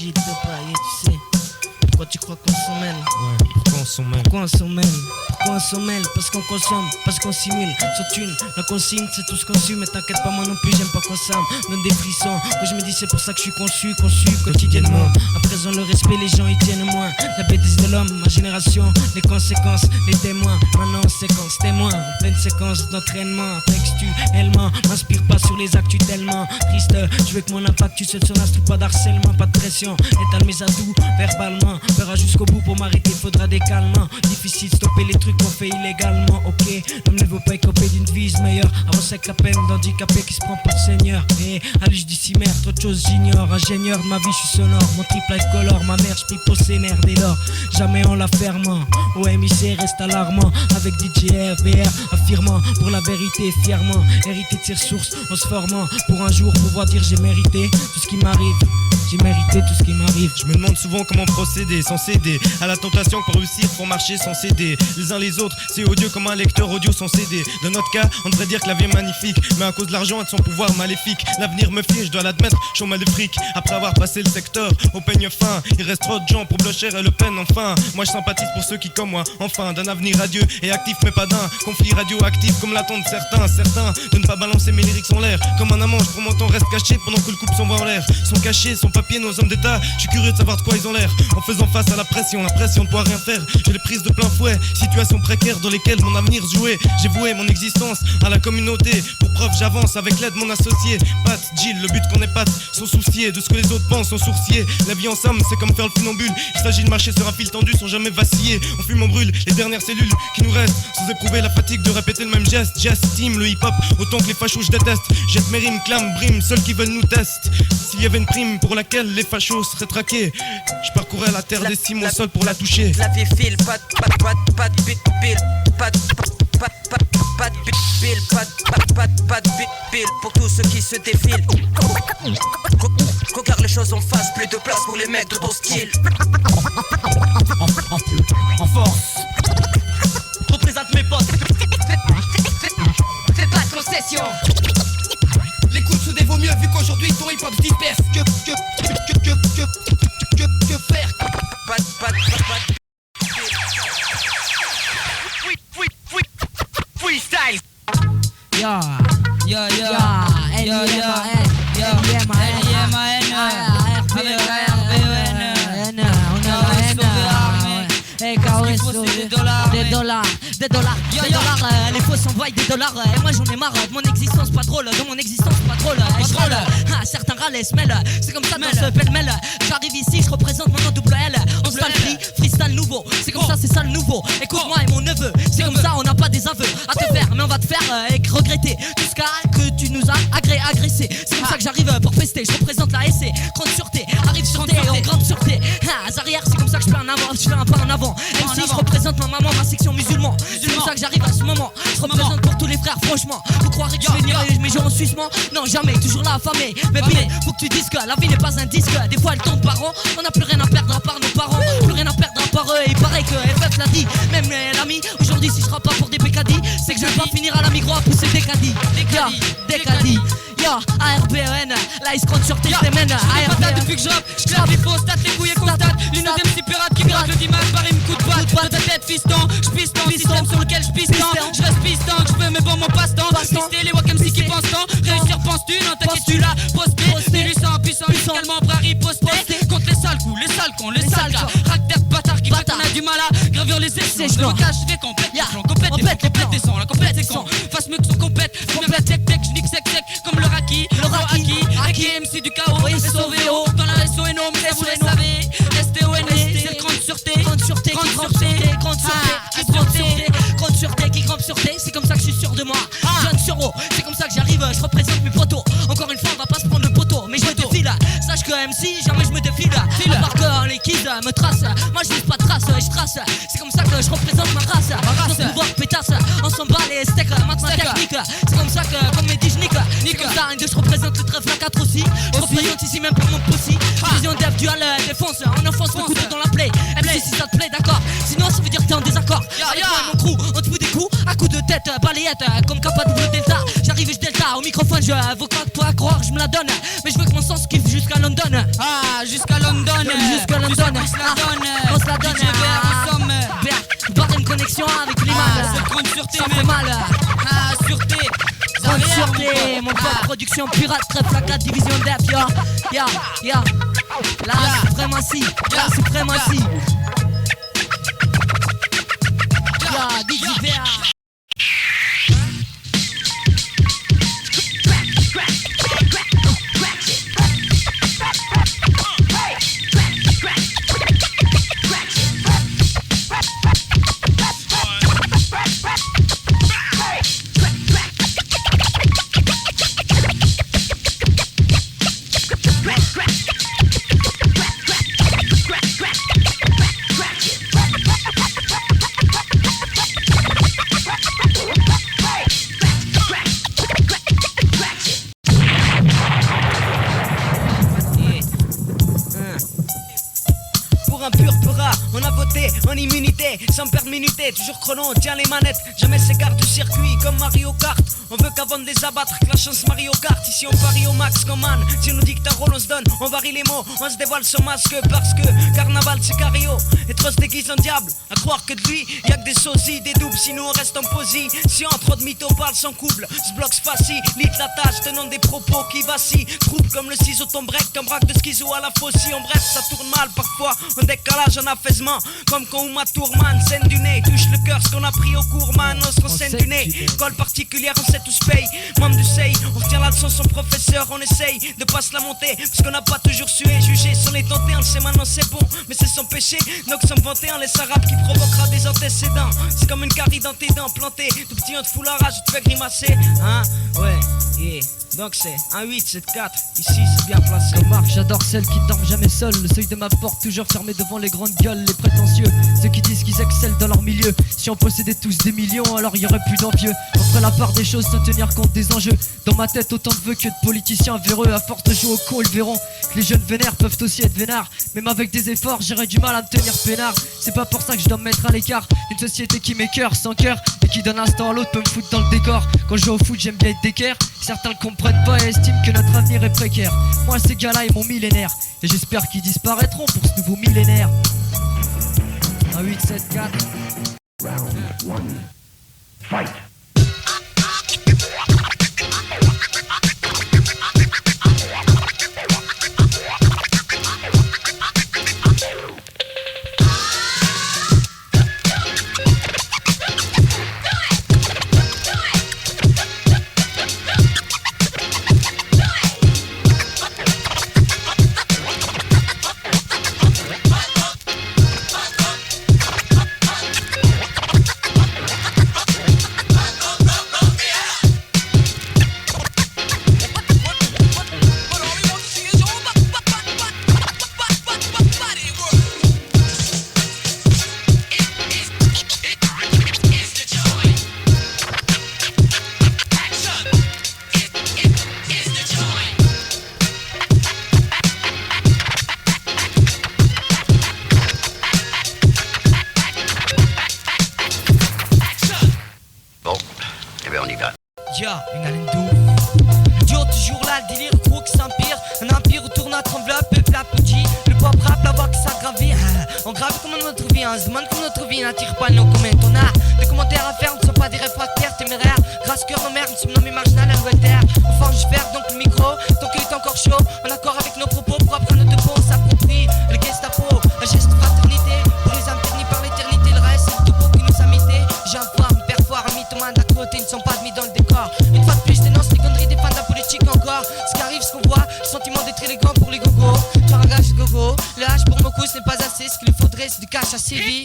s'il te plaît, tu sais. Pourquoi tu crois qu'on s'en mêle? Ouais, pourquoi on s'en mêle? Pourquoi on s'en mêle? Pourquoi on s'en mêle? Parce qu'on consomme, parce qu'on simule. Sur thune, la consigne, c'est tout ce qu'on suit. Mais t'inquiète pas, moi non plus, j'aime pas qu'on ça me donne des frissons. Que je me dis, c'est pour ça que je suis conçu quotidiennement. À présent, le respect, les gens y tiennent moins. La bêtise de l'homme, ma génération, les conséquences, les témoins. Maintenant, séquence, témoin, en pleine séquence d'entraînement. Textuellement, m'inspire pas sur les actus tellement triste. Je veux que mon impact, tu sais, sur l'instru, pas d'harcèlement, pas de pression. Étale mes atouts, verbalement. Fera jusqu'au bout pour m'arrêter, faudra des calmants. Difficile de stopper les trucs qu'on fait illégalement, ok. L'homme ne veut pas écoper d'une vie meilleure. Avance avec la peine d'handicapé qui se prend pour seigneur. Et à l'âge du cimère, trop de choses j'ignore. Ingénieur de ma vie, je suis sonore. Mon triple life color, ma mère, je pour ses nerfs dès lors. Jamais en la fermant. OMIC reste alarmant. Avec DJ RVR, affirmant pour la vérité, fièrement. Hérité de ses ressources, en se formant. Pour un jour pouvoir dire j'ai mérité tout ce qui m'arrive. J'ai mérité tout ce qui m'arrive. Je me demande souvent comment procéder sans céder à la tentation pour réussir, pour marcher sans céder les uns les autres, c'est odieux comme un lecteur audio sans CD. Dans notre cas, on devrait dire que la vie est magnifique, mais à cause de l'argent et de son pouvoir maléfique, l'avenir me fie, je dois l'admettre, je suis mal de fric. Après avoir passé le secteur au peigne fin, il reste trop de gens pour Blocher et Le Pen enfin. Moi je sympathise pour ceux qui comme moi, enfin, d'un avenir radieux et actif mais pas d'un conflit radioactif comme l'attendent certains de ne pas balancer mes lyrics en l'air. Comme un amant, je prends mon temps, reste caché pendant que le couple s'envoie en l'air. Sont cachés, sont papiers, nos hommes d'état, je suis curieux de savoir de quoi ils ont l'air. En faisant face à la pression de pouvoir rien faire, je les prise de plein fouet. Situation précaire dans lesquelles mon avenir jouait. J'ai voué mon existence à la communauté. Pour preuve j'avance avec l'aide de mon associé Pat, Jill, le but qu'on épate, sans soucier de ce que les autres pensent, sans sourcier. La vie en somme c'est comme faire le funambule. Il s'agit de marcher sur un fil tendu sans jamais vaciller. On fume, on brûle les dernières cellules qui nous restent, sans éprouver la fatigue de répéter le même geste. J'estime le hip-hop autant que les fachos je déteste. Jette mes rimes, clame, brime, seuls qui veulent nous tester. S'il y avait une prime pour laquelle les fachos seraient traqués, je parcourais la terre des cimes au sol pour la toucher. La vie file, pas de bit pile, pas de bit pile, pas de bit pile pour tous ceux qui se défilent. Qu'on garde les choses en face, plus de place pour les mecs de ton style. En force, représente mes potes. Fais pas de concession. L'écoute se dévaut mieux vu qu'aujourd'hui ton hip hop se disperse. Que faire? Pas freestyle. Ya, des dollars, les faux s'envoient des dollars. Et moi j'en ai marre de mon existence pas drôle, de mon existence pas drôle. Certains râlent et se mêlent, c'est comme ça dans ce pêle-mêle. J'arrive ici, je représente mon nom double L. On se free, freestyle nouveau, c'est comme ça, c'est ça le nouveau. Écoute-moi et mon neveu, c'est comme ça, on n'a pas des aveux à te faire, mais on va te faire regretter tout ce que tu nous as agressé. C'est comme ça que j'arrive pour pester, je représente la SC, grande sûreté, arrive sûreté, en grande sûreté. Arrière, c'est comme ça que je fais un pas en avant. Même si je représente ma maman, ma section musulman. C'est comme ça que j'arrive à ce moment. Je représente pour tous les frères, franchement. Vous croirez que je vais venir mes jours en suissement? Non, jamais, toujours là affamé. Mais bien, faut que tu dises que la vie n'est pas un disque. Des fois elle tombe par an, on n'a plus rien à perdre à part nos parents. Plus rien à perdre à part eux. Et il paraît que FF l'a dit, même l'ami. Aujourd'hui, si je serai pas pour des pécadis, c'est que je vais pas finir à la migro à pousser des caddies. Des caddies. ARBN, là il se compte sur tes semaines. ARBN depuis que je clave, il faut stat, les couilles et constate. L'une des petits pirates qui gratte le dimanche par une coup de balle. Dans ta tête fiston, je piston, système sur lequel je piston. Je reste piston, je veux mais bon mon passe-temps. Pister les Wakam si qui pensent tant. Réussir penses-tu, non t'inquiète tu l'as posté. C'est luisant, puissant, musicalement prêt à riposter. Contre les sales coups, les sales cons, les sales gars. Caractère bâtard qui fait qu'on a du mal à gravir les échelons. Le blocage je vais complète, complète des sons, la complète c'est con. Fasse mieux que son complète, tech, je nique sec, comme le Raki, Aki, MC du chaos, SOVO, dans la SONO, mais vous les savez, STON, c'est le grande sûreté, grande sûreté qui grimpe sûreté, c'est comme ça que je suis sûr de moi, jeune sur haut, c'est comme ça que j'arrive, je représente mes potos, encore une fois on va pas se prendre le poteau, mais je me défile, sache que MC, jamais je me défile, à part que les kids me tracent, moi je laisse pas de trace, je trace, c'est comme ça que je représente ma race, sans pouvoir pétasse, on s'en bat les steaks, maintenant technique, c'est comme ça que, comme mes dit je nique comme ça, je représente le trèfle à 4 aussi, je représente ici même pour mon pussy, vision dev dual défense, en enfance le couteau dans la plaie, MC si ça te plaît d'accord, sinon ça veut dire que t'es en désaccord, avec moi et mon crew, on te fout des coups, à coups de tête, balayette, comme Kappa double delta, j'arrive et je delta, au microphone, je veux pas croire, je me la donne. Mais je veux que mon sens kiffe jusqu'à London. Ah, jusqu'à London. Jusqu'à London. On se la donne. On se la donne. DJ Bear, Barre une connexion avec l'image. c'est compte sûreté, Ça fait mec. mal. Sûreté. Bonne sûreté, mon pote, production pirate, très flacat, division dep, ya. La suprématie, la suprématie. Ya, DJ Bear. On a voté en immunité, sans perdre minuté, toujours chrono, on tient les manettes, jamais s'écarte du circuit comme Mario Kart. On veut qu'avant de les abattre, que la chance Mario Kart. Ici on parie au max comme man, si on nous dit que ta rôle on se donne, on varie les mots, on se dévoile son masque parce que carnaval c'est cario. Et trop se déguise en diable, à croire que de lui, y'a que des sosies, des doubles, sinon on reste en position. Trop de mythos parle sans couple, ce bloc facilite la tâche, tenant des propos qui vacillent. Trouble comme le ciseau ton break, comme braque de schizo à la faucille. En bref, ça tourne mal parfois, en décalage, en affaissement. Comme quand Uma Tourman, scène du nez, touche le cœur, ce qu'on a pris au cours, man, on se renseigne du nez. Colle particulière, on sait tous paye. Membre du SEI, on retient la leçon, son professeur, on essaye de pas se la monter, parce qu'on n'a pas toujours su et jugé, sans les tenter, on le sait maintenant c'est bon, mais c'est son péché, donc sans vanter, on laisse un rap qui provoquera des antécédents. C'est comme une carie dans tes dents plantée, tout petit on te fout la rage, tu te fais grimacer, hein, ouais, yeah. Donc c'est 1, 8, 7, 4, ici c'est bien placé. Marc, j'adore celles qui dorment jamais seules. Le seuil de ma porte toujours fermé devant les grandes gueules, les prétentieux, ceux qui disent qu'ils excellent dans leur milieu. Si on possédait tous des millions, alors il y aurait plus d'envieux. On ferait la part des choses sans tenir compte des enjeux. Dans ma tête autant de vœux que de politiciens véreux. À force de jouer au con, ils verront que les jeunes vénères peuvent aussi être vénards. Même avec des efforts, j'aurais du mal à me tenir peinard. C'est pas pour ça que je dois me mettre à l'écart. Une société qui m'écœure sans cœur et qui d'un instant à l'autre peut me foutre dans le décor. Quand je joue au foot, j'aime bien être d'équerre. Certains le comprennent pas et estiment que notre avenir est précaire. Moi ces gars-là ils m'ont millénaire et j'espère qu'ils disparaîtront pour ce nouveau millénaire. 1, 8, 7, 4. Round 1. Fight. Une haleine d'ouf. Dur toujours là, le délire gros qui s'empire. Un empire où tourne notre enveloppe, peuple applaudit. Le pop rap, la voix qui s'aggravit. On grave comme notre vie, on se demande comme notre vie n'attire pas nos commentaires. On a des commentaires à faire, on ne sont pas des réfractaires téméraires. Grâce cœur nos mères, nous sommes nommés marginal à Angleterre. On forge du fer, donc le micro, tant qu'il est encore chaud. En accord avec nos propos, pour apprendre notre peau, on s'approprie le Gestapo, un geste de fraternité. Pour les âmes ternies par l'éternité, le reste c'est le topo qui nous a mité. J'ai un foire, une perfoire, un mythomane d'à côté, ils ne sont pas admis dans le décor. Une fois de plus, je dénonce les conneries des fans de la politique encore. Ce qui arrive, ce qu'on voit, le sentiment d'être élégant pour les gogos. Faire un gage de gogo, le H pour mon coup, ce n'est pas assez. Ce qu'il lui faudrait, c'est du cash à séville.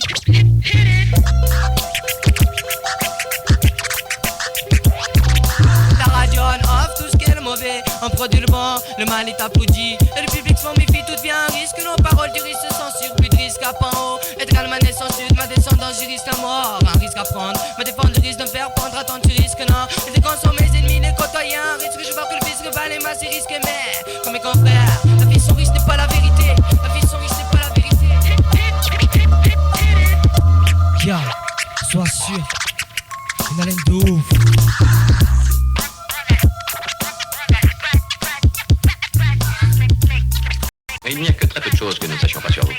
La radio on off, tout ce qui est le mauvais. On produit le bon, le mal est applaudi. Et le public s'en méfie, tout devient un risque. Nos paroles du risque se censurent, plus de risque à pan haut. Être calme, ma naissance sud, ma descendance, je risque à mort. Un risque à prendre, me défendre, le risque de me faire prendre. Attends, tu risques non. Et dès qu'on sont mes ennemis, les côtoyens. Risque que je vois que le fisc balaye ma c'est risque, mais comme mes confrères, la vie sans risque n'est pas la vérité. La vie sans risque n'est pas la vérité. Ya, sois sûr, une haleine de ouf. Mais il n'y a que très peu de choses que nous ne sachions pas sur vous.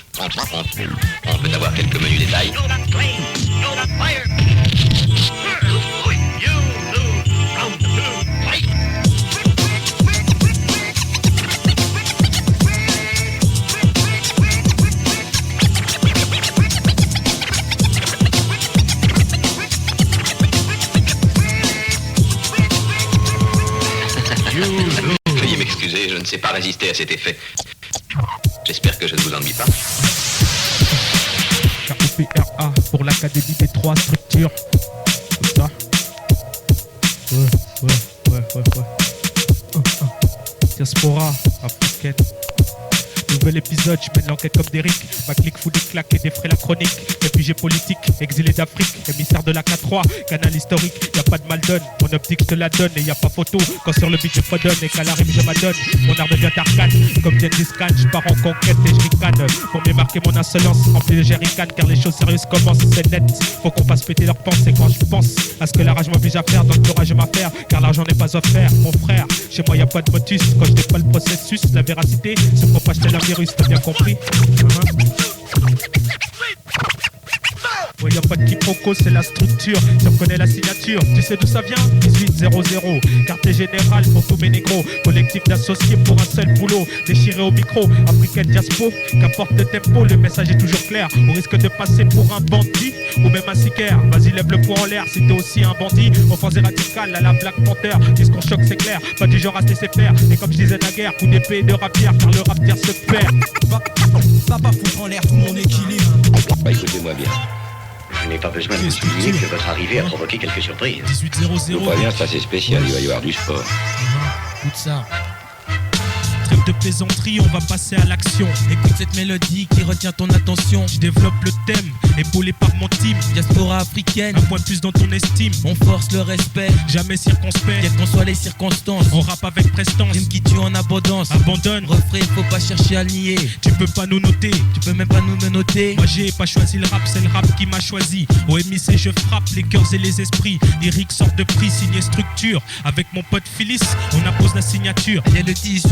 On peut avoir quelques menus détails. Veuillez m'excuser, je ne sais pas résister à cet effet. J'espère que je ne vous ennuie pas. KOPRA pour l'Académie des trois structures. C'est ça. Ouais. Diaspora africaine. Nouvel épisode, je mène l'enquête comme Derrick. Ma clique fout des claques et défraie la chronique. Réfugié politique, exilé d'Afrique, émissaire de la K3, canal historique. Y'a pas de mal donne, mon optique je te la donne. Et y'a pas photo, quand sur le beat je fredonne. Et qu'à la rime je m'adonne, mon art devient arcane. Comme Gengis Khan, je pars en conquête et je ricane. Pour m'émarquer mon insolence, rempli de jerrycan. Car les choses sérieuses commencent, c'est net. Faut qu'on fasse péter leurs pensées quand je pense à ce que la rage m'oblige à faire. Donc le rage ma faire, car l'argent n'est pas offert. Mon frère, chez moi y'a pas de motus. Quand je n'ai pas le processus, la véracité se propage tel un virus, t'as bien compris? Ouais, y'a pas de quiproquo, c'est la structure. Tu reconnais la signature, tu sais d'où ça vient? 1800, quartier général pour tous mes négros. Collectif d'associés pour un seul boulot. Déchiré au micro, africaine diaspo. Qu'apporte le tempo, le message est toujours clair. Au risque de passer pour un bandit ou même un sicaire. Vas-y, lève le poing en l'air si t'es aussi un bandit. Offense radicale à la Black Panther. Discours choc, c'est clair, pas du genre à se laisser faire. Et comme je disais naguère, coup d'épée et de rapière, car le rap tire se perd. Va pas foutre en l'air tout mon équilibre. Bah écoutez-moi bien. Je n'ai pas besoin de vous souligner que votre arrivée a provoqué quelques surprises. 1800. Je vous préviens, c'est assez spécial, il va y avoir du sport. Écoute ça. Trêve de plaisanterie, on va passer à l'action. Écoute cette mélodie qui retient ton attention. Je développe le thème, épaulé par mon team. Diaspora africaine, Un point de plus dans ton estime. on force le respect. Jamais circonspect, Quelles qu'en soient les circonstances, on rappe avec prestance. rime qui tue en abondance. Abandonne, Refrain, faut pas chercher à le nier. tu peux pas nous noter. Tu peux même pas nous menotter. Moi j'ai pas choisi le rap, c'est le rap qui m'a choisi. Au MIC je frappe les cœurs et les esprits. Lyrique sort de prix, signé structure. Avec mon pote Phyllis, on appose la signature. Il y a le 1800,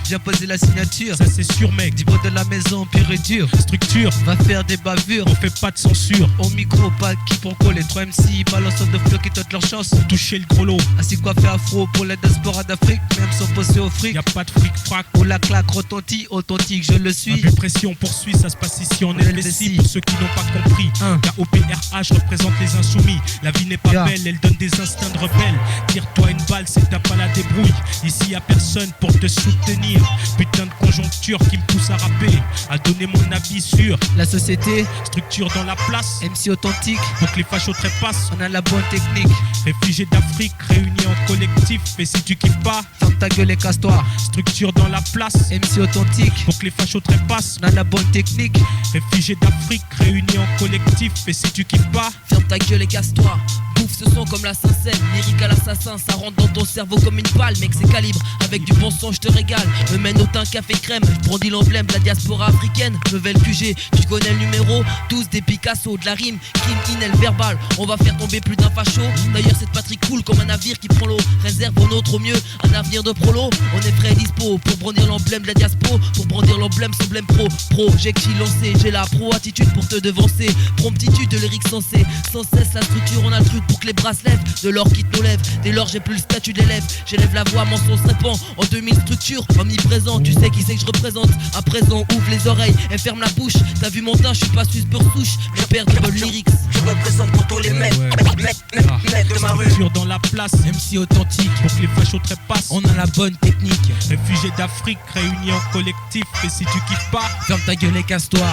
viens poser la signature. Ça c'est sûr mec, Dis-moi de la maison, pire et dur. structure, Va faire des bavures. on fait pas de censure. Au micro, pas qui pour les 3 MC balancent de flots qui tentent leur chance. Toucher le gros lot, Ainsi coiffé afro pour la diaspora d'Afrique, même sans poser au fric. y a pas de fric frac. Où la claque retentit, authentique, je le suis. Abus pression poursuit, ça se passe ici en LBC. LBC. Pour ceux qui n'ont pas compris, Hein. KOPRA, je représente les insoumis. La vie n'est pas Yeah. belle, elle donne des instincts de rebelle. Tire-toi une balle, c'est t'as pas la débrouille. Ici y a personne pour te soutenir. Putain de conjoncture qui me pousse à rapper, à donner mon avis sur La société, structure dans la place. MC authentique, Pour que les fachos trépassent. on a la bonne technique. Réfugiés d'Afrique réunis en collectif. Et si tu kiffes pas, Ferme ta gueule et casse-toi. structure dans la place. MC authentique, Pour que les fachos trépassent. on a la bonne technique. Réfugiés d'Afrique réunis en collectif. Et si tu kiffes pas, Ferme ta gueule et casse-toi. Bouffe ce son comme la Saint-Seine, lyrique à l'assassin, ça rentre dans ton cerveau comme une balle, mec c'est calibre, avec du bon son je te régale, me mène au teint café crème, je brandis l'emblème de la diaspora africaine, Level QG, tu connais le numéro, tous des Picasso, de la rime, crime inel verbal, on va faire tomber plus d'un facho, d'ailleurs cette patrie coule comme un navire qui prend l'eau, réserve au nôtre au mieux, un avenir de prolo, on est prêt et dispo, pour brandir l'emblème de la diaspo, pour brandir l'emblème son blême projectile lancé, j'ai la pro-attitude pour te devancer, promptitude de lyrique sensée, sans cesse la structure on a le truc pour que les bras se lèvent, de l'or quitte nos lèvres, dès lors j'ai plus le statut d'élève, j'élève la voix, mon son se répand, en 2000 structures, omniprésent, tu sais qui c'est que je représente, à présent ouvre les oreilles et ferme la bouche, t'as vu mon teint, je suis pas suisse beurre souche, je perds de bonnes lyrics, Je représente pour tous les mecs, mecs de ma rue. structure dans la place. MC authentique, Pour que les fachos trépassent. on a la bonne technique, Réfugiés d'Afrique réunis en collectif. Et si tu kiffes pas, ferme ta gueule et casse-toi.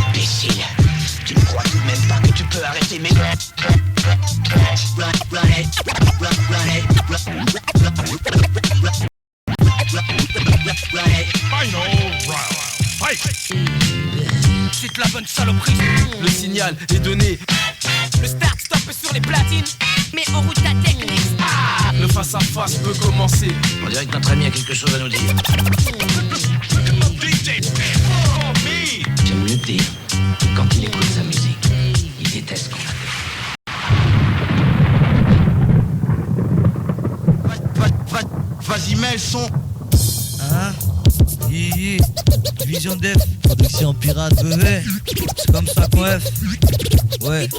Imbécile, tu ne crois tout de même pas que tu peux arrêter mes... c'est de la bonne saloperie. Le signal est donné, Le start-stop est sur les platines, mais en route ta technique. le face à face peut commencer. On dirait que notre ami a quelque chose à nous dire. J'aime mieux dire que quand il écoute sa musique, il déteste qu'on l'appelle. Vas-y, mets le son. Yeah. Vision Def, production pirate, bébé. C'est comme ça qu'on F. Ouais.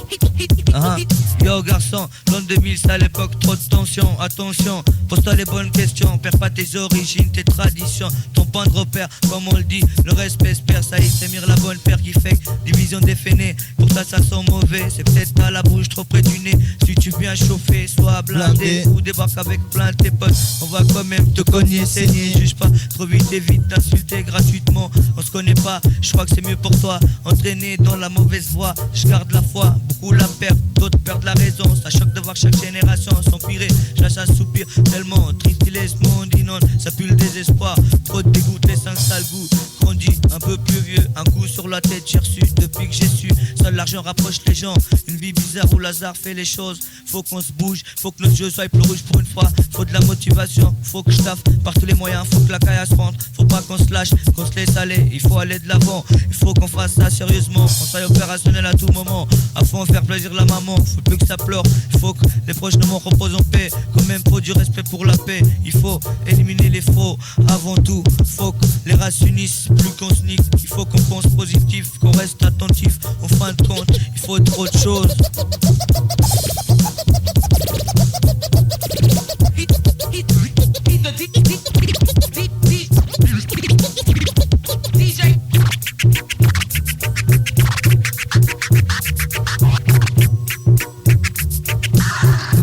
Yo garçon, l'an 2000 c'est à l'époque, trop de tension. Attention, pose-toi les bonnes questions. Perds pas tes origines, tes traditions, ton point de repère, comme on le dit. Le respect se perd, ça y est, c'est mire la bonne paire qui fait division défenée. Pour ça, ça sent mauvais. C'est peut-être pas la bouche trop près du nez. Si tu viens chauffer, sois blindé ou débarque avec plein de tes potes. On va quand même te cogner, saigner. Juge pas trop vite, évite d'insulter gratuitement. On se connaît pas, je crois que c'est mieux pour toi. Entraîné dans la mauvaise voie, je garde la foi, beaucoup la perdent, d'autres perdent la raison. Ça choque de voir chaque génération s'empirer. Je lâche un soupir tellement triste, il est ce monde inonde. Ça pue le désespoir, trop de dégoût, les 5 sales goûts. Grandi, un peu plus vieux, un coup sur la tête j'ai reçu. Depuis que j'ai su, seul l'argent rapproche les gens. Une vie bizarre où Lazare fait les choses. Faut qu'on se bouge, faut que nos yeux soient plus rouges pour une fois. Faut de la motivation, faut que je taffe par tous les moyens. Faut que la caille se rentre, faut pas qu'on se lâche, qu'on se laisse aller. Il faut aller de l'avant, il faut qu'on fasse ça sérieusement. On soit opérationnel à tout moment, à fond faire plaisir la maman. Faut plus que ça pleure, il faut que les proches de mon reposent en paix. Quand même faut du respect pour la paix. Il faut éliminer les faux, avant tout faut que les races unissent, plus qu'on se nique. Il faut qu'on pense positif, qu'on reste attentif. En fin de compte, il faut trop de choses.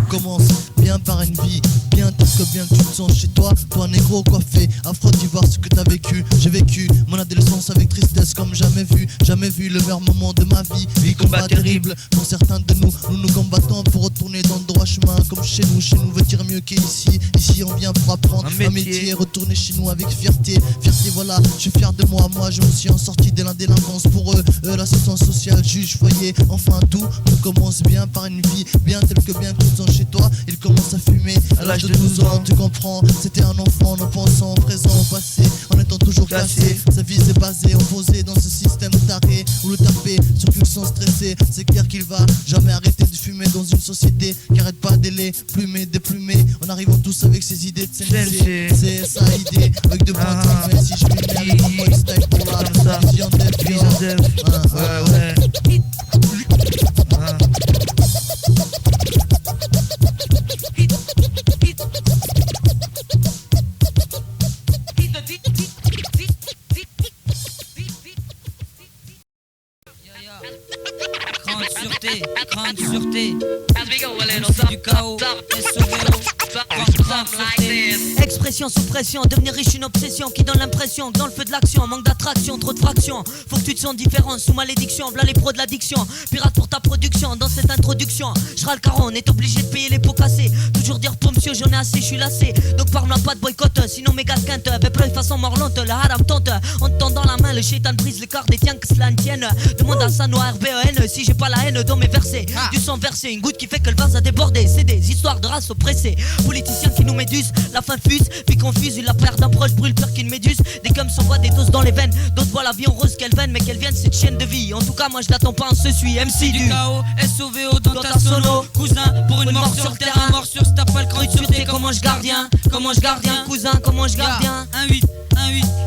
Commence bien par une vie, bien tel que bien tu te sens chez toi. Toi négro coiffé, afro d'ivoire, ce que t'as vécu. J'ai vécu mon adolescence avec tristesse comme jamais vu le meilleur moment de ma vie. Vie combat terrible, pour certains de nous, nous combattons pour retourner dans le droit chemin. Comme chez nous veut dire mieux qu'ici. Ici on vient pour apprendre un métier, retourner chez nous avec fierté. Fierté voilà, je suis fier de moi, je me suis en sorti dès la délinquance. Pour eux, l'assistance sociale, juge, foyer, enfin tout commence bien par une vie, bien tel que bien tu te sens chez toi. Il commence à fumer à l'âge de 12 ans, tu comprends. C'était un enfant, non pensant au présent, au passé, en étant toujours cassé. Sa vie s'est basée, opposée dans ce système taré où le taper sur cul sans stresser. C'est clair qu'il va jamais arrêter de fumer dans une société qui arrête pas d'ailer, plumer, déplumer. En arrivant tous avec ses idées de sensei. C'est ça idée, avec deux points de mais si je lui mets avec un boy style pour la vision d'elle. Ouais. Grande sûreté, du chaos, expression sous pression, devenir riche une obsession qui donne l'impression que dans le feu de l'action, manque d'attraction, trop de fractions. Faut que tu te sens différent sous malédiction, v'là les pros de l'addiction. Pirate pour ta production, dans cette introduction, je râle car on est obligé de payer les pots cassés. Toujours dire pour monsieur j'en ai assez, je suis lassé. Donc parle-moi pas de boycott, sinon mes gars quinte. Vépleuil façon morlante, la haram tente. On te tend dans la main, le shaitan brise le corps des tiens que cela ne tienne. Demande à Sano RBEN si j'ai pas la haine dans mes versets. Du sang versé, une goutte qui fait que le vase a débordé. C'est des histoires de race oppressée. Politiciens qui nous médusent, la fin fuse, puis confuse. La perte d'un proche brûle peur qu'une méduse. Des gums s'envoient des doses dans les veines. D'autres voient la vie en rose qu'elle veine, mais qu'elle vienne cette chaîne de vie. En tout cas moi je l'attends pas, on se suit. MC du chaos, SOVO dans ta sono. Cousin, pour une mort sur le terrain, mort sur ta pas le cran de sûreté. Comment je gardien, cousin, comment je gardien. 1-8,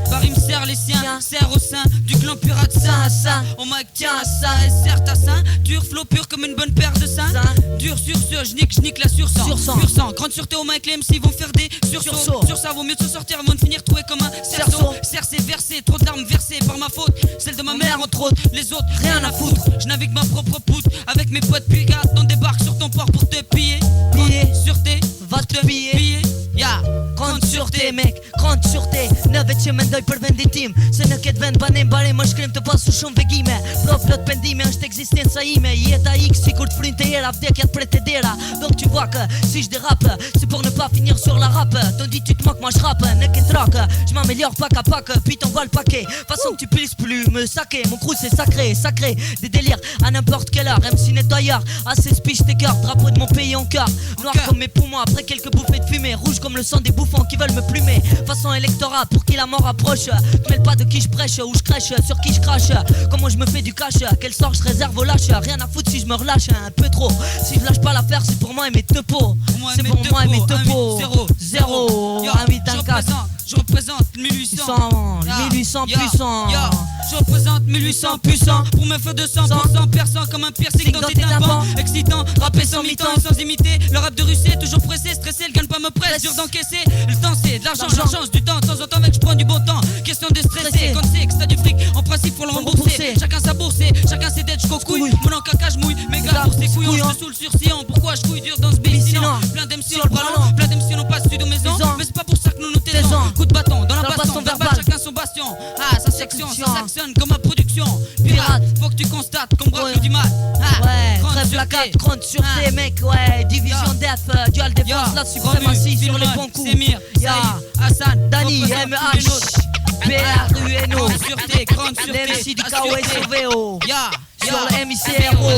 Barry me serre les siens, serre au sein du clan pirate sain à sain. On m'a tient à ça et serre ta sein. Dur, flow pur comme une bonne paire de seins. Dur sur ce, j'nique la sur sang. Grande sûreté au mic, les MC vont faire des sursauts. Sur ça vaut mieux de se sortir avant de finir troué comme un cerceau. Cercé, versé, trop de larmes versées par ma faute. Celle de ma mère entre autres, les autres rien à foutre. Je navigue ma propre poutre avec mes potes pirates. On débarque sur ton port pour te piller. Grande sûreté, va te piller. Grande sûreté mec, grande sûreté. Nevece mendoj për vendin tim. Se në këtë vend banem bare më shkrim të pasu shumë vegime. Plot pendime është ekzistenca ime. Jeta X si kur të fryn të era, vdekja të pret e dera. Donc tu vois que si je dérape, c'est pour ne pas finir sur la rap. Tandis tu te moques, moi je rappe, ne qu'un track. Je m'améliore pack à pack, puis t'envoies le paquet. Façon que tu puisses plus me saquer. Mon crew c'est sacré, des délires à n'importe quelle heure. MC nettoyeur, assez speech tes cœurs. Drapeau de mon pays en cœur. Noir comme mes poumons après quelques bouffées de fumée. Rouge comme le sang des bouffons qui veulent me plumer. Façon électorat pour qui la mort approche. Te mêle pas de qui je prêche ou je crèche, sur qui je crache. Comment je me fais du cash, quel sort je réserve aux lâches. Rien à foutre si je me relâche un peu trop. Si je lâche pas l'affaire c'est pour moi et mes teupos. C'est pour moi et mes teupos. 0, 1, 8, 1, 4. je représente 1800. 1800 puissants. Je représente 1800 puissants. Pour me faire 200% perçant comme un piercing dans tes tympans. Excitant, rapper sans mi-temps et sans imiter. Le rap de Russie est toujours pressé, stressé, le gagne pas me presse, dur d'encaisser. Le temps c'est de l'argent, j'argence du temps. De temps en temps mec je prends du bon temps. Question de stresser, quand c'est que t'as du fric, en principe faut le rembourser. Chacun sa bourse, chacun ses dettes jusqu'aux couilles. Mon en caca je mouille, mes gars pour ces couillons, je te saoule sur Sion. Pourquoi je couille dur dans ce billet sinon plein d'MC en le bras long, plein d'MC n'ont pas studio maison. Mais c'est pas pour ça que nous nous taisons. Coup de bâton dans la baston verbal, chacun son bastion. Ah sa section, ça s'actionne comme ma production. Pirate, faut que tu constates qu'on braque le du mal. Ouais, trêve la 4, grande sûreté mec, ouais, division def, dual défense, la suprématie sur les bons coups. Semir, Ya, Hassan, Dani, MH, BR, UNO, grande sûreté, grande sûreté. MC du KOSOVO, Ya, sur le MICRO,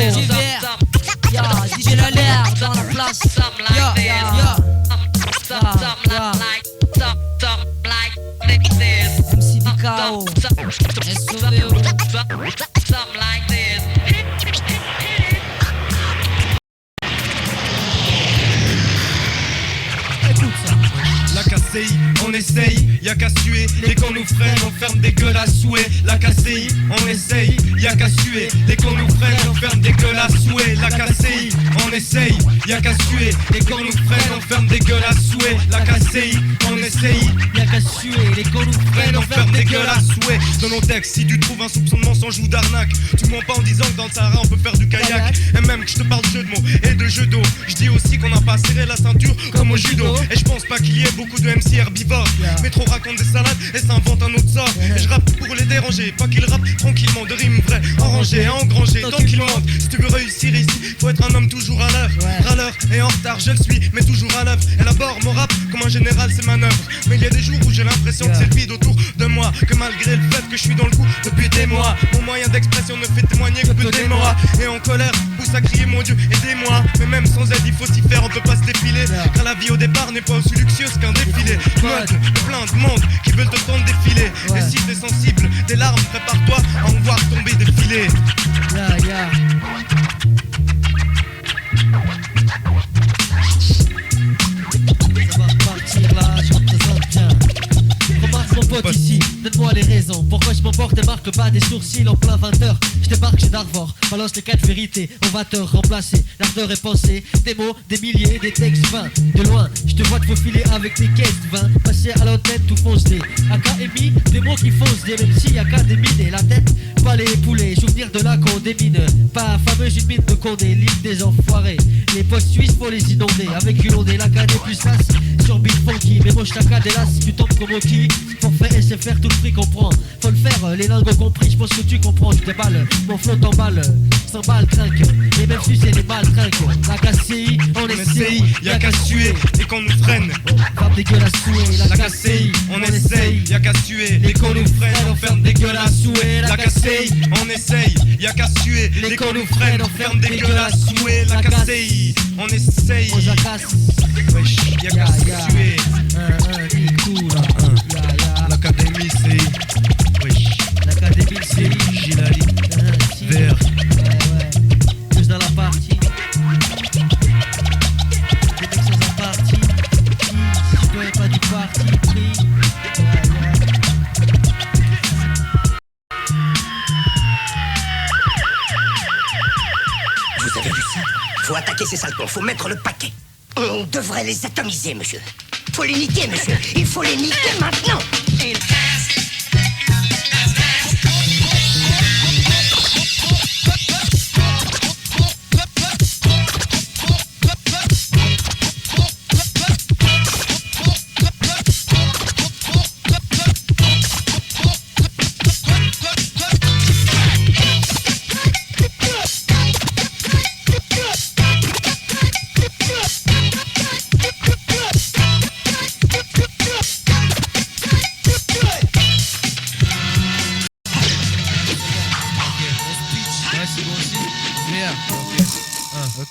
Ya, DJ Lalère dans la place, Ya, ya, MC du KO, SOVO. La KCI, on essaye, y'a qu'à suer. Dès qu'on nous freine, on ferme des gueules à souhait. La KCI, on essaye, y'a qu'à suer. Dès qu'on nous freine, on ferme des gueules à souhait. La KCI, on essaye, y'a qu'à suer. Dès qu'on nous freine, on ferme des gueules à souhait. La KCI, on essaye, y'a qu'à suer, les qu'on nous freine, on ferme des gueules à souhait. Dans nos textes, si tu trouves un soupçon de mensonge ou d'arnaque, tu mens pas en disant que dans le Sahara on peut faire du kayak. Et même que je te parle de jeu de mots et de jeu d'eau. Je dis aussi qu'on n'a pas serré la ceinture comme au judo. Et je pense pas qu'il y ait beaucoup de MC herbivores. Mais trop racontent des salades et s'inventent un autre sort. Et je rappe pour les déranger, pas qu'ils rappent tranquillement. De rimes vraies, enrangées, engrangées, tant qu'ils mentent. Si tu veux réussir ici, faut être un homme toujours à l'heure. Râleur et en retard, je le suis, mais toujours à l'œuvre. Élabore mon rap comme un général, c'est manœuvre. Mais il y a des jours où j'ai l'impression que c'est le vide autour de moi. Que malgré le fait que je suis dans le coup depuis des mois, mon moyen d'expression ne fait témoigner que peu d'émoi. Et en colère, pousse à crier mon Dieu, aidez-moi. Mais même sans aide, il faut s'y faire, on peut pas se défiler. Car la vie au départ n'est pas aussi luxueuse qu'un défilé. Mode, plein de monde qui veulent te tendre défiler. Et si t'es sensible, des larmes, prépare-toi à en voir tomber des filets. Ça va repartir là, je représente bien. Remarque mon pote ici, donne-moi les raisons. Pourquoi je m'emporte et marque pas des sourcils en plein 20h. Je débarque chez Darvor, balance les 4 vérités. On va te remplacer, l'ardeur est pensée. Des mots, des milliers, des textes vains. De loin, je te vois te faufiler avec tes caisses de vin. Passer à l'antenne tout fonce des académie, des mots qui foncent des même si académie. La tête, pas les poulets, souvenir de la condé mine. Pas fameuse une mine de condé, l'île des enfoirés. Les postes suisses faut les inonder. Avec une ondée, la cadé plus face. Sur Big Funky, mais moche la cadé là si tu tombes comme qui. Forfait SFR, tout le prix qu'on prend. Faut le faire, les lingots compris, je pense que tu comprends. Je déballe, mon flot t'emballe, 100 balles trinque. Et même si c'est les balles trinque. La KCI, on essaye, y'a qu'à suer. Dès qu'on nous freine, ferme des gueules à souhait. La KCI, on essaye, y'a qu'à suer. Dès qu'on nous freine, on ferme des gueules à souhait. La KCI, on essaye, y'a qu'à suer. Dès qu'on nous freine, on ferme des gueules à souhait. La KCI, on essaye, wesh, y'a qu'à suer. L'académie c'est, wesh, l'académie c'est Gilali, vert. Plus dans la partie. Les mecs sans un parti. Si tu connais pas du parti pris. Vous avez vu ça? Faut attaquer ces salpons, faut mettre le paquet. On devrait les atomiser, monsieur. Faut les niquer, monsieur. Il faut les niquer maintenant.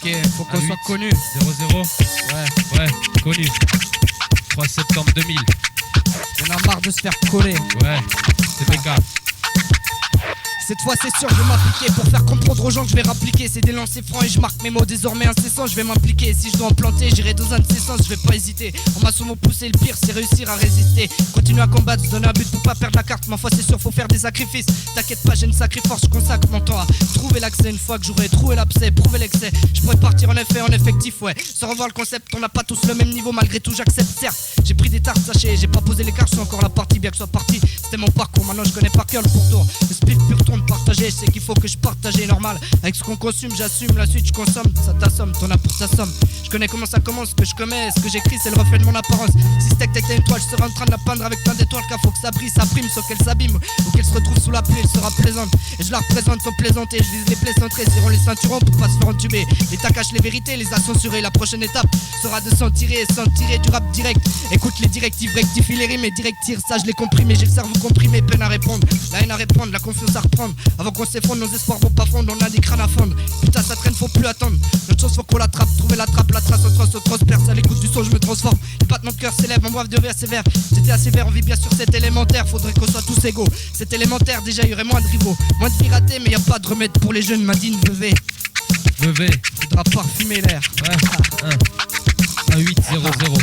Ok, faut qu'on soit connu. 0-0. Ouais, connu. 3 septembre 2000. On a marre de se faire coller. Ouais, c'est PK. Cette fois c'est sûr je vais m'appliquer pour faire comprendre aux gens que je vais rappliquer. C'est des lancers francs et je marque mes mots désormais incessants. Je vais m'impliquer, si je dois en planter j'irai dans un de ces sens. Je vais pas hésiter, on m'a souvent poussé, le pire c'est réussir à résister. Continue à combattre, se donner un but pour pas perdre la carte. Ma foi c'est sûr faut faire des sacrifices. T'inquiète pas j'ai une sacrée force, je consacre mon temps à trouver l'accès. Une fois que j'aurai trouvé l'abcès, prouver l'excès, je pourrais partir en effet en effectif ouais. Sans revoir le concept, on n'a pas tous le même niveau. Malgré tout j'accepte certes. J'ai pris des tartes sachets, j'ai pas posé l'écart, je suis encore la partie. Bien que je sois parti, c'était mon parcours, maintenant je connais par cœur le pourtour. Le speed pur tourne partagé, c'est qu'il faut que je partage normal. Avec ce qu'on consomme, j'assume, la suite je consomme. Ça t'assomme, t'en as pour ta somme. Je connais comment ça commence, ce que je commets, ce que j'écris c'est le reflet de mon apparence. Si steak t'as une toile, je serai en train de la peindre avec plein d'étoiles. Car faut que ça brille, ça prime, sauf qu'elle s'abîme ou qu'elle se retrouve sous la pluie, elle sera présente. Et je la représente sans plaisanter, je vise les plaies centrées, serrons les ceinturons pour pas se faire entuber. L'État cache les vérités, les a censurés. La prochaine étape sera de s'en tirer, sans tirer du rap direct. Écoute les directives, rectifie les rimes et direct tire. Ça je l'ai compris mais j'ai le cerveau comprimé, peine à répondre. La haine à répondre, la confiance à reprendre. Avant qu'on s'effondre, nos espoirs vont pas fondre, on a des crânes à fondre. Putain ça traîne, faut plus attendre. Notre chance faut qu'on l'attrape, trouver la trappe, la trace, on transperce. À l'écoute du son je me transforme. Les battements de cœur s'élèvent, en brave de verre sévère. J'étais assez vert, on vit bien sur cet élémentaire. Faudrait qu'on soit tous égaux. C'est élémentaire, déjà y aurait moins de rivaux. Moins de piratés, mais y a pas de remède pour les jeunes, m'a dit une veuve. Faudra parfumer l'air. Ouais. 1-8-0-0.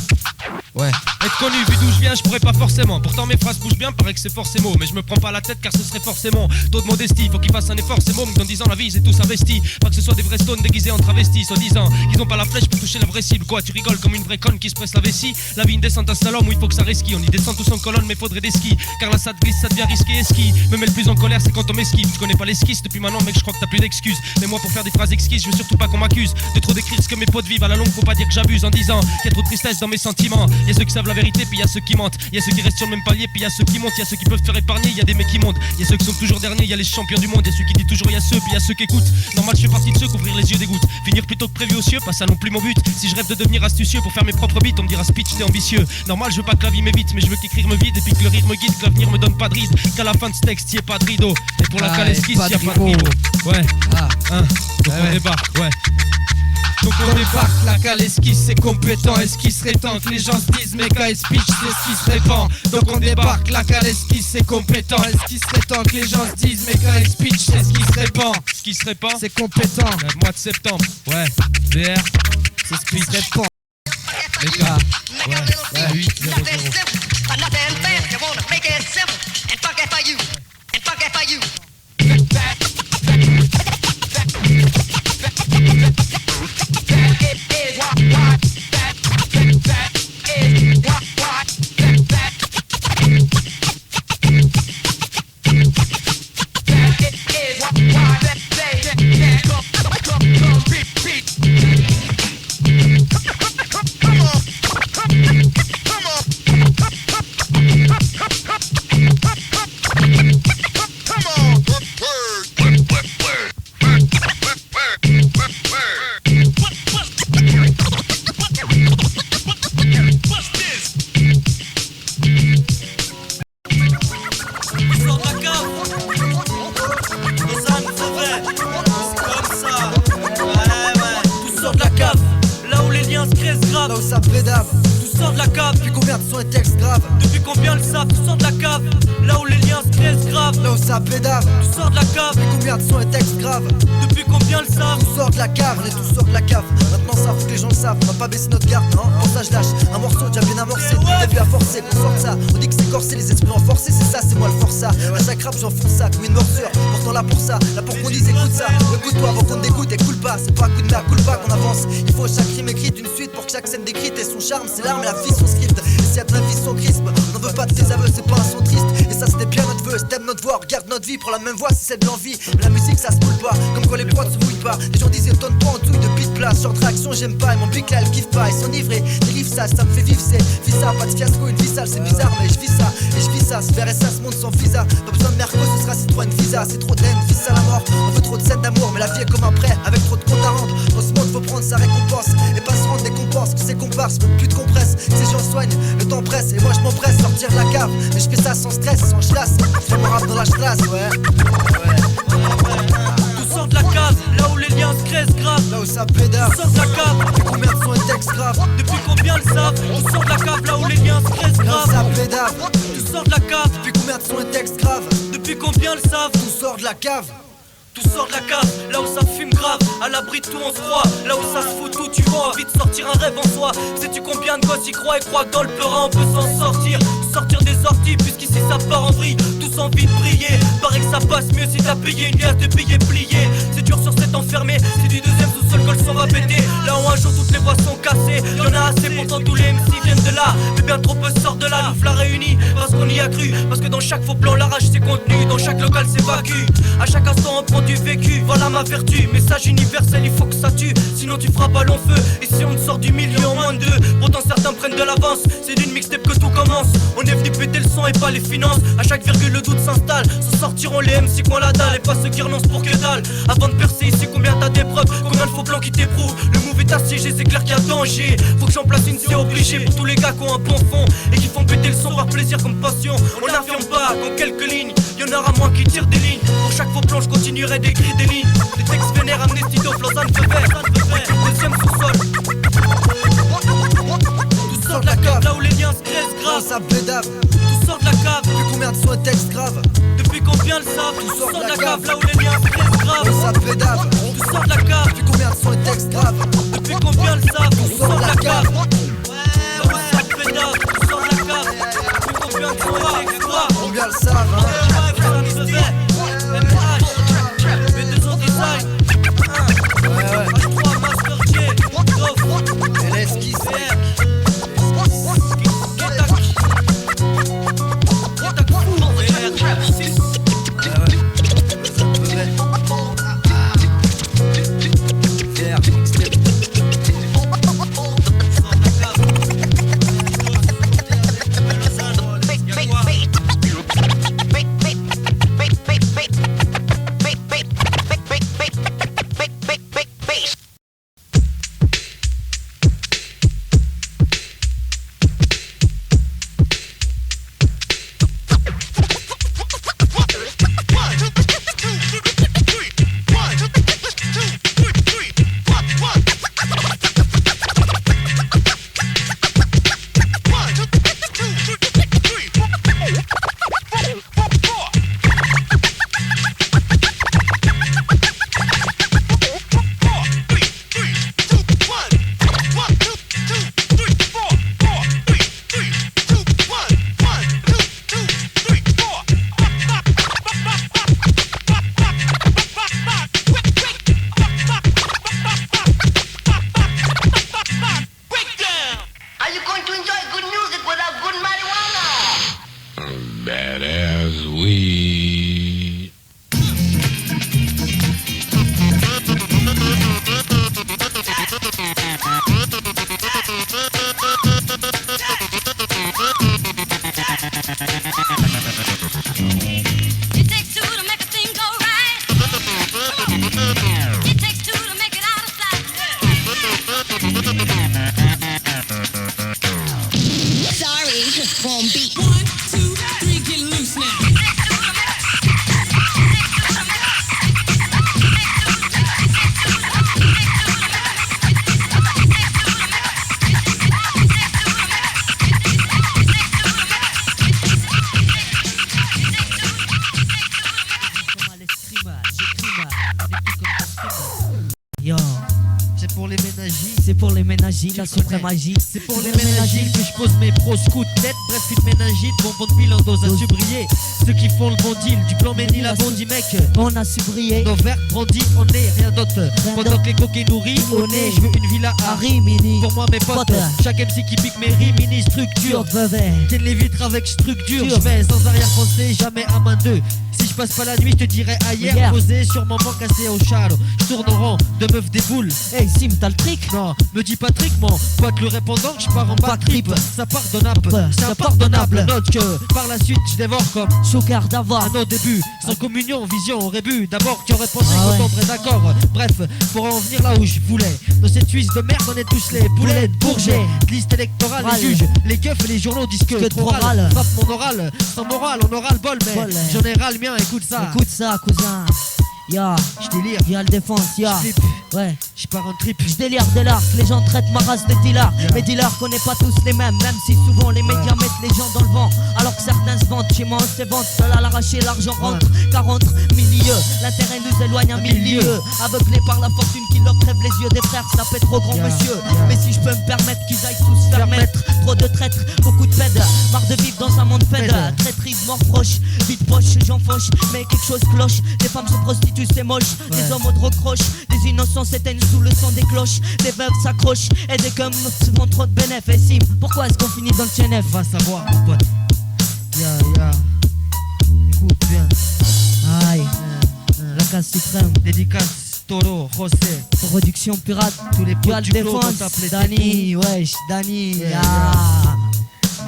Ouais. Être connu, vu d'où je viens, je pourrais pas forcément. Pourtant mes phrases bougent bien, paraît que c'est forcément. Mais je me prends pas la tête car ce serait forcément taux de modestie. Faut qu'ils fassent un effort, c'est môme. Dans 10 ans la vie c'est tous investi. Pas que ce soit des vrais stones déguisés en travestis. Soi-disant qu'ils ont pas la flèche pour toucher la vraie cible. Quoi, tu rigoles comme une vraie conne qui se presse la vessie. La vie une descente à slalom où il faut que ça resquille. On y descend tous en colonne mais faudrait des skis. Car là ça te glisse, ça devient risqué et ski. Me met le plus en colère c'est quand on m'esquive. Tu connais pas l'esquisse depuis maintenant mec, je crois que t'as plus d'excuses. Mais moi pour faire des phrases exquises, je veux surtout pas qu'on m'accuse de trop décrire ce que mes potes vivent. À la longue faut pas dire que j'abuse en disant qu'il y a trop de tristesse dans mes sentiments. Y'a ceux qui savent la vérité puis y'a ceux qui mentent. Y'a ceux qui restent sur le même palier puis y'a ceux qui montent. Y'a ceux qui peuvent te faire épargner, y'a des mecs qui montent. Y'a ceux qui sont toujours derniers, y'a les champions du monde. Y'a ceux qui disent toujours y'a ceux puis y'a ceux qui écoutent. Normal je fais partie de ceux qu'ouvrir les yeux dégoûte. Finir plutôt que prévu aux cieux, pas ça non plus mon but. Si je rêve de devenir astucieux pour faire mes propres beats, on me dira speech t'es ambitieux. Normal je veux pas que la vie m'évite, mais je veux qu'écrire me vide et puis que le rire me guide, que l'avenir me donne pas de ride. Qu'à la fin de ce texte y'a pas de rideau. Et pour la calesquisse y'a pas de rideau. Ouais. Donc on débarque, ouais. Donc on débarque, la cale esquisse c'est compétent. Est-ce qu'il serait temps que les gens se disent méga et speech c'est ce qui se répand. Donc on débarque, la cale esquisse c'est compétent. Est-ce qu'il serait temps que les gens se disent méga et speech c'est ce qui se répand. Ce qui se répand c'est compétent. Le mois de septembre, ouais, VR, c'est ce qui se répand. Méga, ouais, 8-0-0. J'enfonce ça comme une morsure, pourtant là pour ça, là pour qu'on dise écoute ça, écoute-toi avant qu'on te dégoûte, écoute pas, c'est pas un coup de mea culpa qu'on avance, il faut chaque rime écrite une suite pour que chaque scène décrite ait son charme, c'est l'arme et la vie son script, et si à ta vie son crisp, on n'en veut pas de tes aveux, c'est pas un son triste, et ça c'était bien notre vœu, t'aimes notre voix, regarde notre vie, prends la même voix, c'est celle de l'envie, mais la musique ça se coule pas, comme quand les prods se mouillent pas, les gens disaient tonne-toi en douille de beat place, genre de réaction j'aime pas, et mon bic là elle kiffe pas, ils sont livrés, des riffs ça me fait vivre, c'est vis ça, pas de fiasco, une vie sale, c'est bizarre, mais je vis ça, et je vis ça, se faire et ça se monte sans visa, pas besoin de Merco, ce sera Citroën Visa, c'est trop d'aine, fils à la mort, on veut trop de scènes d'amour, mais la vie est comme un prêt, avec trop de comptes à rendre, dans ce monde faut prendre sa récompense, et pas se rendre des compenses, que c'est comparse, faut plus de compresse, ces gens soignent, le temps presse, et moi je m'empresse, sortir de la cave, mais je fais ça sans stress, sans chlasse, je fais mon rap dans la chlasse, ouais. Tout sort de la cave, là où les liens se créent grave, là où ça pédale, tout sort de la cave, combien de sons et textes graves, depuis combien le savent, tout sort de la cave, là où les liens se créent grave, ça pédale, tout sort de la cave, depuis combien de sons et textes graves, Depuis combien le savent? Tout sort de la cave. Tout sort de la cave, là où ça fume grave. À l'abri de tout on se croit, là où ça se fout tout tu vends. Envie de sortir un rêve en soi. Sais-tu combien de gosses y croient et croient que dans le peurin on peut s'en sortir. Sortir des orties puisqu'ici ça part en vrille. Tous envie de briller, paraît que ça passe mieux si t'as payé une liasse de billets pliés. C'est dur sur cet enfermé, c'est du deuxième sous-sol que le son va péter. Là où un jour toutes les voix sont cassées. Y'en a assez pourtant tous les MC viennent de là. Mais bien trop peu sortent de là, nous la réunis parce qu'on y a cru. Parce que dans chaque faux plan la rage c'est contenu. Dans chaque local c'est vacu. À chaque instant on prend du vécu, voilà ma vertu. Message universel, il faut que ça tue. Sinon tu feras ballon feu. Et si on te sort du milieu en moins de deux. Pourtant certains prennent de l'avance. C'est d'une mixtape que tout commence. On est venu péter le son et pas les finances. À chaque virgule le doute s'installe. S'en sortiront les MC qui ont la dalle. Et pas ceux qui renoncent pour que dalle. Avant de percer ici combien t'as d'épreuves. Combien de faux plans qui t'éprouvent. Le move est assiégé, c'est clair qu'il y a danger. Faut que j'en place une, c'est obligé. Pour tous les gars qui ont un bon fond. Et qui font péter le son par plaisir comme passion. On n'affirme pas qu'en quelques lignes y'en aura moins qui tirent des lignes. Pour chaque faux plan je continuerai d'écrire des lignes. Des textes vénères, amnestido, Lausanne, Vevert. Deuxième sous-sol. Tout sort de la cave, là où les liens se graissent grave. Ça pédave. Tout sort de la cave. Depuis combien de sons et textes graves? Depuis combien le savent? Tout sort de la cave, là où les liens se graissent grave. Ça pédave. Tout sort de la cave. Depuis combien de sons et textes graves? Depuis combien le savent? Tout sort de la cave. Là où ça pédave. Tout sort de la cave. Depuis combien de sons et textes graves? Combien le savent, hein? La suprême magie. C'est pour les ménagiles que je pose mes pros coups de tête. Bref, une ménagile, bonbon de pile en dose à su briller. Ceux qui font le bon deal, du plan Ménil à Bondi mec. On a su briller. Nos verres brandis, on est rien d'autre. Pendant que les coquets nourris, on est. Je veux une villa à Rimini. Pour moi mes potes, chaque MC qui pique mes Rimini structure. Tienne les vitres avec structure. Je vais sans arrière-pensée, jamais à main d'eux. Si je passe pas la nuit, je te dirais ailleurs. Posé sur mon banc cassé au charo. Je tourne au rang de meuf des boules. Hey Sim, t'as le trick? Non, me dis pas trick, mon pote le répondant que je pars en bas trip. Ça pardonnable, c'est impardonnable. Note que par la suite, je dévore comme Soukar d'Ava. À nos débuts, sans communion, vision au rébut. D'abord, tu aurais pensé qu'on tomberait d'accord. Bref, pour en venir là où je voulais. Dans cette Suisse de merde, on est tous les boulets de Bourget. Liste électorale, les juges, les keufs et les journaux disent que trop râle. Frappe mon oral, sans morale, on aura le bol, mais j'en ai ras le mien, écoute ça. Écoute ça, cousin. Ya, je délire. Y'a le défense, ya. Ouais, je pars en trip. Je délire dès l'arc, les gens traitent ma race de dealer. Mes dealers connaissent pas tous les mêmes, même si souvent les médias mettent les gens dans le vent. Alors que certains se vendent, chez moi on se vend, seul à l'arracher, l'argent rentre. Car entre milieu, l'intérêt nous éloigne un milieu. Aveuglés par la fortune qui leur crève les yeux des frères, ça fait trop grand monsieur. Mais si je peux me permettre qu'ils aillent tous faire mettre. Trop de traîtres, beaucoup de pèdes, marre de vivre dans un monde fade. Traîtrise, mort proche, vite poche, j'en fauche. Mais quelque chose cloche, les femmes se prostituent, c'est moche. Les hommes aux drogues croches, des innocents s'éteignent sous le son des cloches. Des veuves s'accrochent et des coms se font trop de bénéfices. Et pourquoi est-ce qu'on finit dans le TNF? Va savoir mon pote. Ya. Écoute bien. Aïe, la casse suprême. Dédicace, Toro, José. Production pirate. Tous les potes du flow vont t'appeler Dani, wesh, Dani.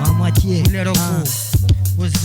Ma moitié. Tous les recos. José.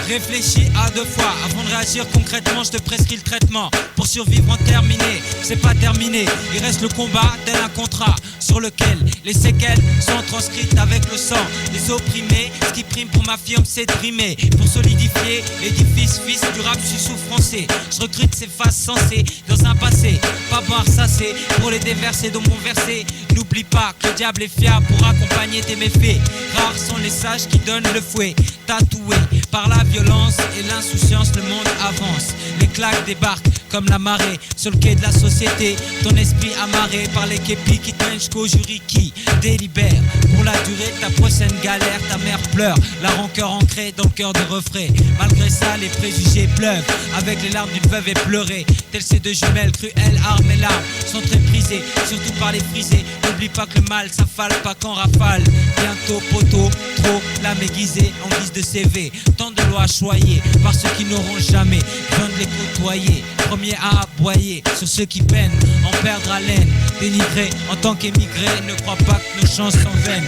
Réfléchis à deux fois avant de réagir concrètement, je te prescris le traitement. Pour survivre en terminé, c'est pas terminé. Il reste le combat tel un contrat sur lequel les séquelles sont transcrites avec le sang des opprimés. Ce qui prime pour ma firme c'est de rimer. Pour solidifier l'édifice fils du rap, je suis sous-français. Je recrute ces faces sensées dans un passé. Pas boire ça c'est pour les déverser dans mon verset. N'oublie pas que le diable est fiable pour accompagner tes méfaits. Rares sont les sages qui donnent le fouet. Tatoué par la violence et l'insouciance, le monde avance. Les claques débarquent comme la marée sur le quai de la société. Ton esprit amarré par les képis qui te mènent jusqu'au jury qui délibère. Pour la durée de ta prochaine galère, ta mère pleure, la rancœur ancrée dans le cœur des refrains. Malgré ça, les préjugés pleuvent avec les larmes d'une veuve éplorée. Telles ces deux jumelles cruelles, armes et larmes sont très prisées, surtout par les frisés. N'oublie pas que le mal s'affale pas qu'en rafale. Bientôt poteau, trop l'âme aiguisée en guise de CV. Tant de lois choyées par ceux qui n'auront jamais besoin de les côtoyer. Premier à aboyer sur ceux qui peinent en perdre haleine. Dénigré en tant qu'émigré, ne crois pas que nos chances sont vaines.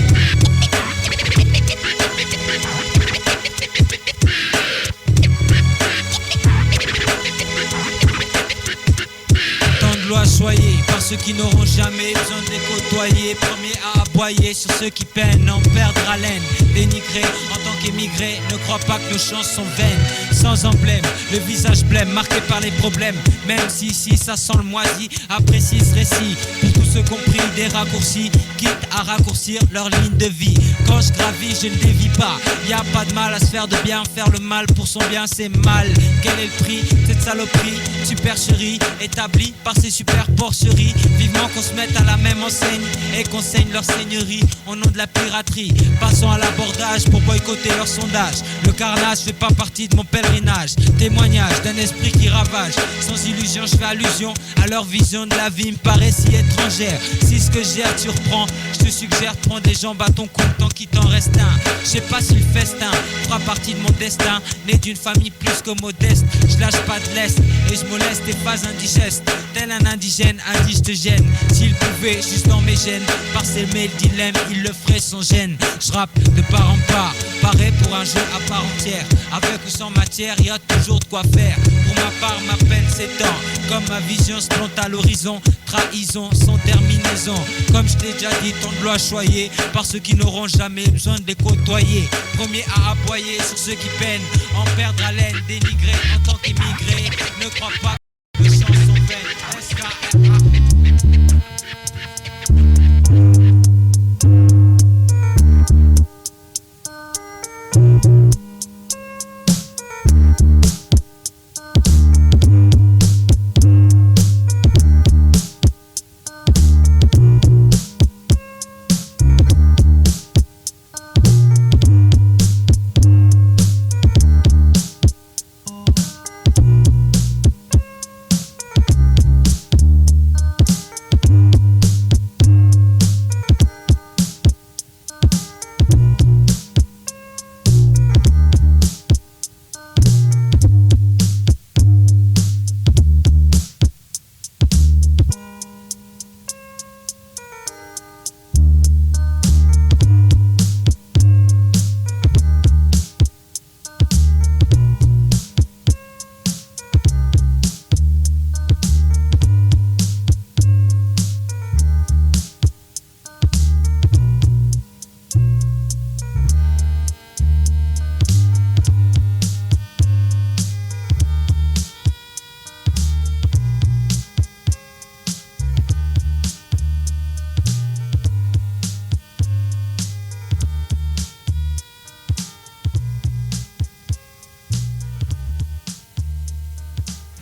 Lois choyées par ceux qui n'auront jamais besoin de les côtoyer. Premier à aboyer sur ceux qui peinent en perdre haleine. Dénigré en tant qu'émigré, ne crois pas que nos chances sont vaines. Sans emblème, le visage blême, marqué par les problèmes. Même si ici ça sent le moisi, apprécie ce récit. Pour tous ceux qui ont pris des raccourcis, quitte à raccourcir leur ligne de vie. Quand je gravis, je ne dévie pas. Y a pas de mal à se faire de bien, faire le mal pour son bien c'est mal. Quel est le prix de cette saloperie? Supercherie établie par ces super porcheries. Vivement qu'on se mette à la même enseigne et qu'on saigne leur seigneurie au nom de la piraterie. Passons à l'abordage pour boycotter leur sondage. Le carnage fait pas partie de mon pèlerinage. Témoignage d'un esprit qui ravage. Sans illusion je fais allusion à leur vision de la vie me paraît si étrangère. Si ce que gère tu reprends, je te suggère de prendre les jambes à ton cou tant qu'il t'en reste un. Je sais pas si le festin fera partie de mon destin. Né d'une famille plus que modeste, je lâche pas de l'est et je moleste tes phases indigestes. Tel un indigène, indige te gêne. S'il pouvait juste dans mes gènes parsemer le dilemme, il le ferait sans gêne. Je rappe de part en part, paré pour un jeu à part entière. Avec ou sans matière, y a toujours de quoi faire. Pour ma part, ma peine s'étend comme ma vision se plante à l'horizon. Trahison sans terminaison. Comme je t'ai déjà dit, tant de lois choyées par ceux qui n'auront jamais besoin de les côtoyer. Premier à aboyer sur ceux qui peinent en perdre haleine. Dénigré en tant qu'émigré, ne crois pas que les chances sont vaines.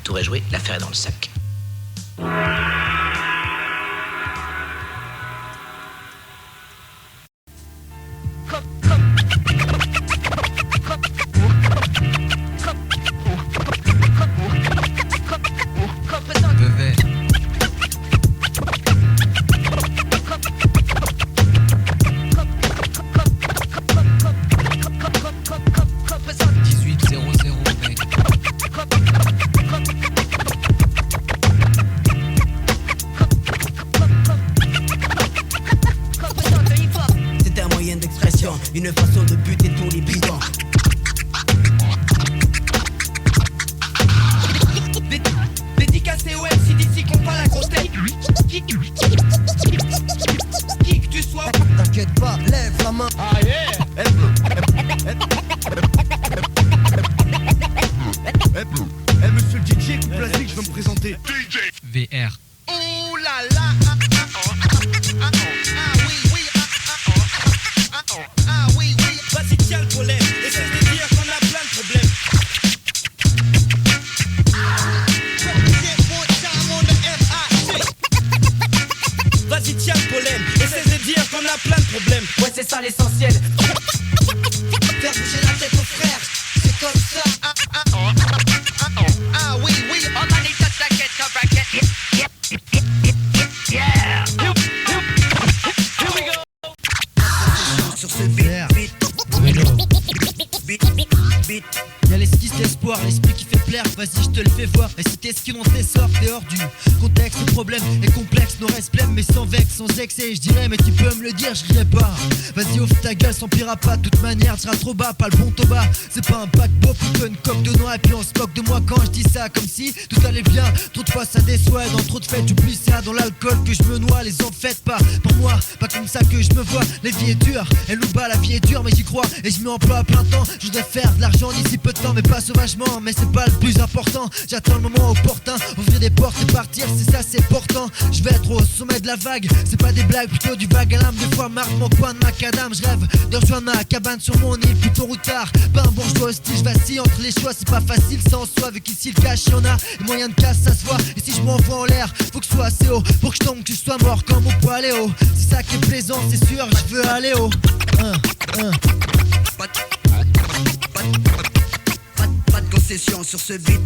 Tour est joué, l'affaire est dans le sac. Une façon de buter tous les bidons. Dédicacé au MC d'ici qu'on pas la grosse tête. Qui que tu sois. T'inquiète pas, lève la main. Ah yeah. Monsieur le DJ, coupe la zig, je veux me présenter. VR. Ouh là là. Vas-y tiens le pollen, essaie de dire qu'on a plein de problèmes. Vas-y tiens le pollen, essaie de dire qu'on a plein de problèmes. Ouais c'est ça l'essentiel. Faire bouger la tête aux frères, c'est comme ça. Ah oui oui. On a les touch la get up bracket. Yeah. Here we go. Sur ce beat. Y'a l'esquisse d'espoir, l'esprit qui fait plaire, vas-y je te le fais voir. Et si t'es skill on te les sort, t'es hors du contexte, le problème est complexe, nos restes blême mais sans vex, sans excès. Je dirais mais tu peux me le dire, je rirais pas. Vas-y ouvre ta gueule, sans pire pas, de toute manière tu seras trop bas, pas le bon taux bas. C'est pas un paquebot, plutôt une coque de noix. Et puis on se moque de moi quand je dis ça, comme si tout allait bien. Trop de fois ça déçoit, dans trop de fêtes j'oublie ça. Dans l'alcool que je me noie, les en faites pas pour moi, pas comme ça que je me vois. La vie est dure, elle nous bat, la vie est dure mais j'y crois. Et je m'y emploie à plein temps, je voudrais faire de l'argent d'ici peu de temps mais pas sauvagement. Mais c'est pas le plus important, j'attends le moment opportun. Ouvrir des portes et partir, c'est ça c'est important. Je vais être au sommet de la vague, c'est pas des blagues, plutôt du vague à l'âme. Des fois marque mon coin de macadam, je rêve de rejoindre ma cabane sur mon île plus tôt ou tard. Pas un bourgeois hostile, je vacille entre les choix. C'est pas facile sans soi, vu qu'ici le cash y'en a. Les moyens de casse ça se voit, et si je m'envoie en l'air, faut que je sois assez haut pour que je tombe, que je sois mort comme au paléo. C'est ça qui est plaisant, c'est sûr, je veux aller haut. Pas de concession sur ce beat.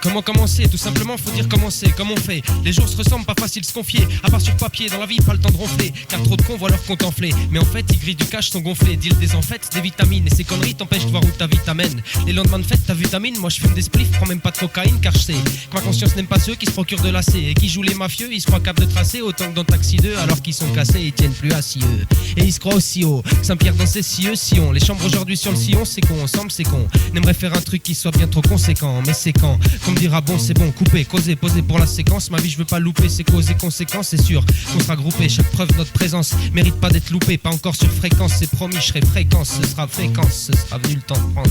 Comment commencer? Tout simplement faut dire commencer, comme on fait. Les jours se ressemblent, pas facile de se confier. À part sur papier, dans la vie, pas le temps de ronfler. Car trop de cons voient leur compte enflé. Mais en fait, ils grillent du cash, sont gonflés. Deal des enfêtes, des vitamines. Et ces conneries t'empêchent de voir où ta vie t'amène. Les lendemains de fête, ta vitamine. Moi je fume des spliffs, prends même pas de cocaïne. Car je sais que ma conscience n'aime pas ceux qui se procurent de lacets. Et qui jouent les mafieux, ils se croient capables de tracer. Autant que dans Taxi 2, alors qu'ils sont cassés, ils tiennent plus assis eux. Et ils se croient aussi haut. Saint-Pierre dans ses sillons. Les chambres aujourd'hui sur le sillon, c'est con, ensemble c'est con. N'aimerait faire un truc qui soit bien trop conséquent. Mais c'est quand, qu'on me dira bon c'est bon, couper, causer, poser pour la séquence. Ma vie je veux pas louper, c'est cause et conséquences. C'est sûr qu'on sera groupé, chaque preuve de notre présence mérite pas d'être loupé, pas encore sur fréquence. C'est promis, je serai fréquence, ce sera fréquence. Ce sera venu le temps de prendre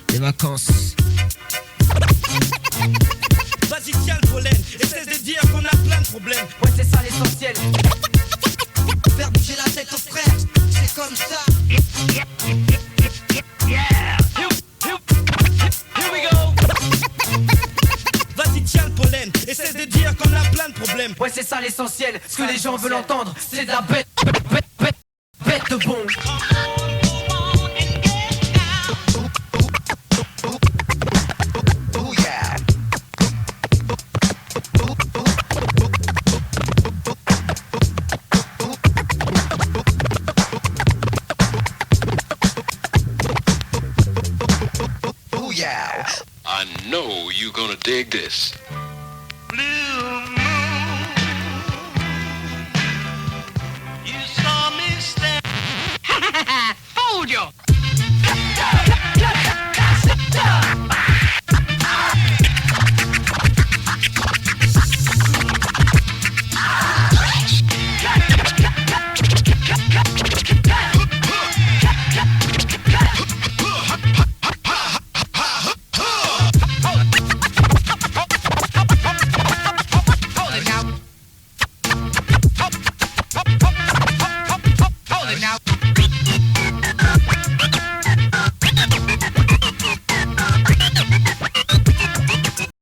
des vacances. Vas-y tiens le pollen, essaie de dire qu'on a plein de problèmes. Ouais c'est ça l'essentiel. Faire bouger la tête aux frères, c'est comme ça. Here we go. Vas-y tiens le pollen, essaie de dire qu'on a plein de problèmes. Ouais c'est ça l'essentiel. Ce que les gens veulent entendre, c'est de la bête de bon. I know you're gonna dig this.